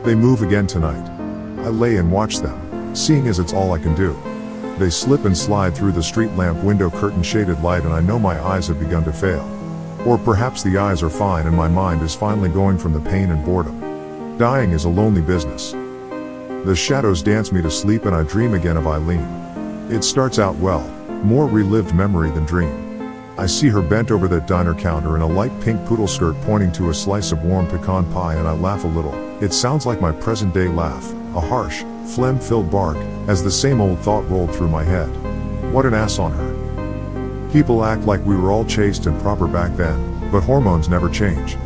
They move again tonight. I lay and watch them, seeing as it's all I can do. They slip and slide through the street lamp window curtain shaded light, and I know my eyes have begun to fail. Or perhaps the eyes are fine and my mind is finally going from the pain and boredom. Dying is a lonely business. The shadows dance me to sleep and I dream again of Eileen. It starts out well, more relived memory than dream. I see her bent over that diner counter in a light pink poodle skirt pointing to a slice of warm pecan pie, and I laugh a little. It sounds like my present day laugh, a harsh, phlegm-filled bark, as the same old thought rolled through my head. What an ass on her. People act like we were all chaste and proper back then, but hormones never change.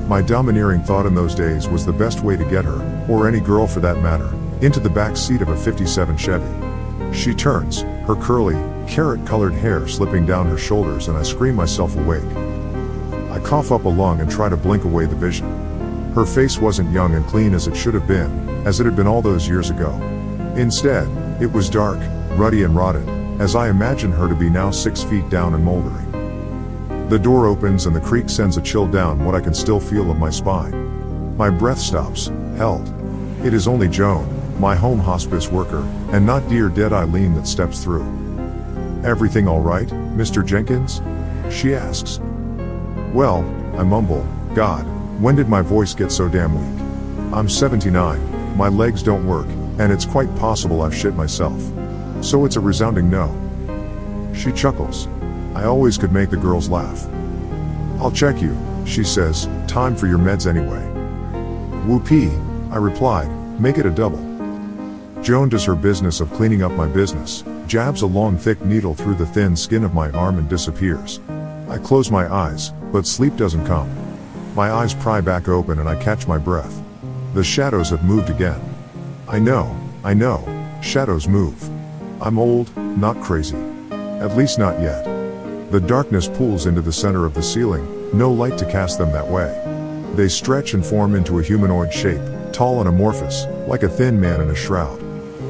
My domineering thought in those days was the best way to get her, or any girl for that matter, into the back seat of a '57 Chevy. She turns, her curly, carrot-colored hair slipping down her shoulders, and I scream myself awake. I cough up a lung and try to blink away the vision. Her face wasn't young and clean as it should have been, as it had been all those years ago. Instead, it was dark, ruddy and rotted, as I imagined her to be now 6 feet down and moldering. The door opens and the creak sends a chill down what I can still feel of my spine. My breath stops, held. It is only Joan, my home hospice worker, and not dear dead Eileen, that steps through. "Everything all right, Mr. Jenkins?" she asks. "Well," I mumble, "God, when did my voice get so damn weak? I'm 79, my legs don't work, and it's quite possible I've shit myself. So it's a resounding no." She chuckles. I always could make the girls laugh. "I'll check you," she says, "time for your meds anyway." "Whoopee," I replied, "make it a double." Joan does her business of cleaning up my business, jabs a long thick needle through the thin skin of my arm and disappears. I close my eyes, but sleep doesn't come. My eyes pry back open and I catch my breath. The shadows have moved again. I know, shadows move. I'm old, not crazy. At least not yet. The darkness pools into the center of the ceiling, no light to cast them that way. They stretch and form into a humanoid shape, tall and amorphous, like a thin man in a shroud.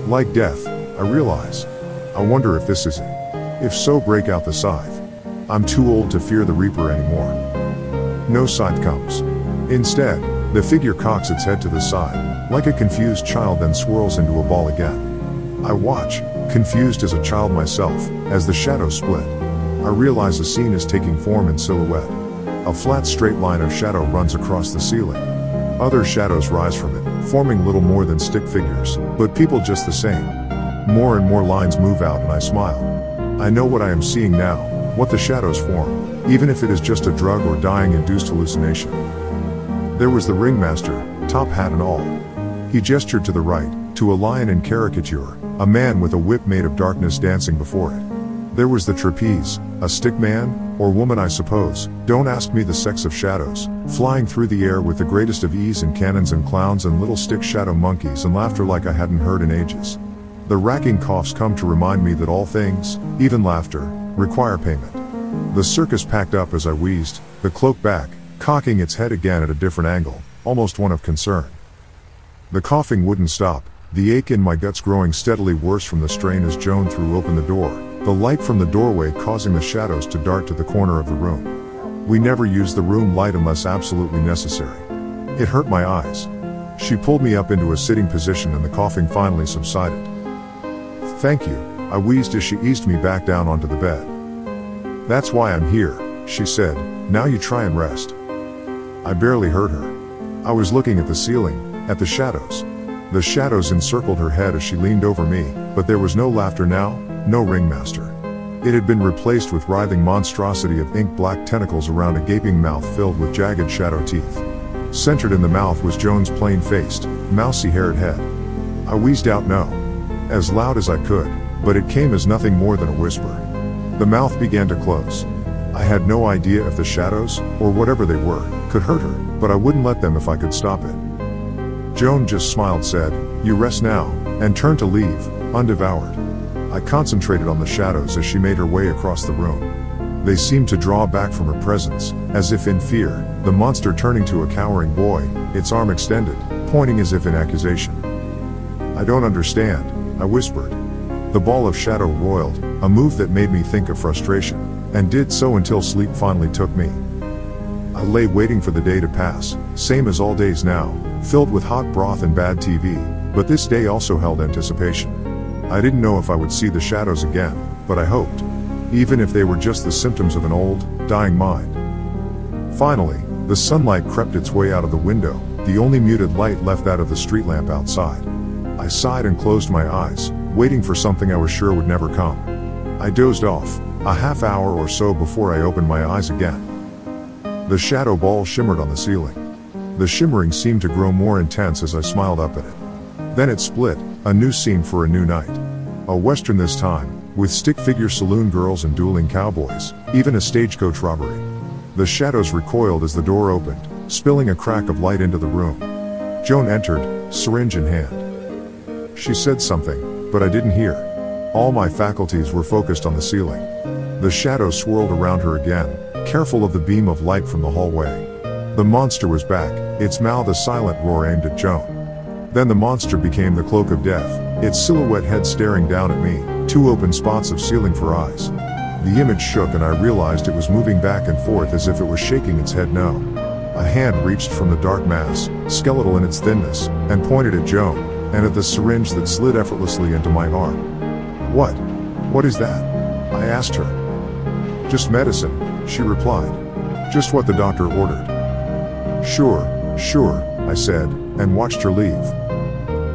Like death, I realize. I wonder if this is it. If so, break out the scythe. I'm too old to fear the Reaper anymore. No scythe comes. Instead, the figure cocks its head to the side, like a confused child, then swirls into a ball again. I watch, confused as a child myself, as the shadows split. I realize the scene is taking form in silhouette. A flat straight line of shadow runs across the ceiling. Other shadows rise from it, forming little more than stick figures, but people just the same. More and more lines move out and I smile. I know what I am seeing now, what the shadows form, even if it is just a drug or dying-induced hallucination. There was the ringmaster, top hat and all. He gestured to the right, to a lion in caricature, a man with a whip made of darkness dancing before it. There was the trapeze, a stick man, or woman I suppose, don't ask me the sex of shadows, flying through the air with the greatest of ease, and cannons and clowns and little stick shadow monkeys and laughter like I hadn't heard in ages. The racking coughs come to remind me that all things, even laughter, require payment. The circus packed up as I wheezed, the cloak back, cocking its head again at a different angle, almost one of concern. The coughing wouldn't stop, the ache in my guts growing steadily worse from the strain as Joan threw open the door, the light from the doorway causing the shadows to dart to the corner of the room. We never used the room light unless absolutely necessary. It hurt my eyes. She pulled me up into a sitting position and the coughing finally subsided. "Thank you," I wheezed as she eased me back down onto the bed. "That's why I'm here," she said, "now you try and rest." I barely heard her. I was looking at the ceiling, at the shadows. The shadows encircled her head as she leaned over me, but there was no laughter now, no ringmaster. It had been replaced with writhing monstrosity of ink-black tentacles around a gaping mouth filled with jagged shadow teeth. Centered in the mouth was Joan's plain-faced, mousy-haired head. I wheezed out no, as loud as I could, but it came as nothing more than a whisper. The mouth began to close. I had no idea if the shadows, or whatever they were, could hurt her, but I wouldn't let them if I could stop it. Joan just smiled, said, "You rest now," and turned to leave, undevoured. I concentrated on the shadows as she made her way across the room. They seemed to draw back from her presence, as if in fear, the monster turning to a cowering boy, its arm extended, pointing as if in accusation. "I don't understand," I whispered. The ball of shadow roiled, a move that made me think of frustration, and did so until sleep finally took me. I lay waiting for the day to pass, same as all days now, filled with hot broth and bad TV, but this day also held anticipation. I didn't know if I would see the shadows again, but I hoped. Even if they were just the symptoms of an old, dying mind. Finally, the sunlight crept its way out of the window, the only muted light left that of the street lamp outside. I sighed and closed my eyes, waiting for something I was sure would never come. I dozed off, a half hour or so before I opened my eyes again. The shadow ball shimmered on the ceiling. The shimmering seemed to grow more intense as I smiled up at it. Then it split, a new scene for a new night. A western this time, with stick-figure saloon girls and dueling cowboys, even a stagecoach robbery. The shadows recoiled as the door opened, spilling a crack of light into the room. Joan entered, syringe in hand. She said something, but I didn't hear. All my faculties were focused on the ceiling. The shadow swirled around her again, careful of the beam of light from the hallway. The monster was back, its mouth a silent roar aimed at Joan. Then the monster became the cloak of death, its silhouette head staring down at me, two open spots of ceiling for eyes. The image shook and I realized it was moving back and forth as if it was shaking its head no. A hand reached from the dark mass, skeletal in its thinness, and pointed at Joan, and at the syringe that slid effortlessly into my arm. "What? What is that?" I asked her. "Just medicine," she replied. "Just what the doctor ordered." Sure, I said, and watched her leave.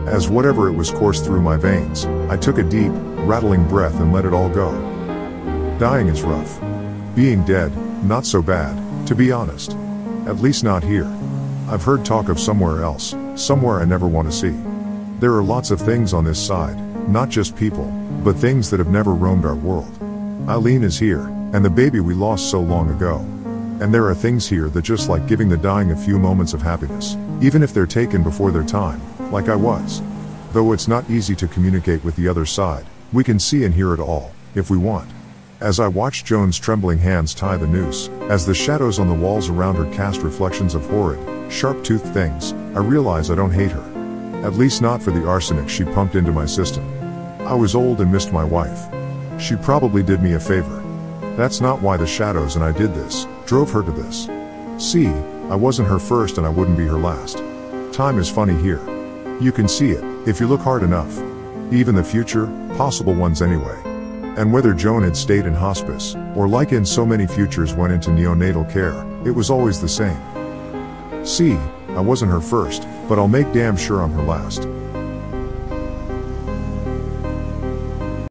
As whatever it was coursed through my veins, I took a deep, rattling breath and let it all go. Dying is rough. Being dead, not so bad, to be honest. At least not here. I've heard talk of somewhere else, somewhere I never want to see. There are lots of things on this side, not just people, but things that have never roamed our world. Eileen is here, and the baby we lost so long ago. And there are things here that just like giving the dying a few moments of happiness, even if they're taken before their time, like I was. Though it's not easy to communicate with the other side, we can see and hear it all, if we want. As I watched Joan's trembling hands tie the noose, as the shadows on the walls around her cast reflections of horrid, sharp-toothed things, I realize I don't hate her. At least not for the arsenic she pumped into my system. I was old and missed my wife. She probably did me a favor. That's not why the shadows and I did this, drove her to this. See, I wasn't her first and I wouldn't be her last. Time is funny here. You can see it, if you look hard enough. Even the future, possible ones anyway. And whether Joan had stayed in hospice, or like in so many futures went into neonatal care, it was always the same. See, I wasn't her first, but I'll make damn sure I'm her last.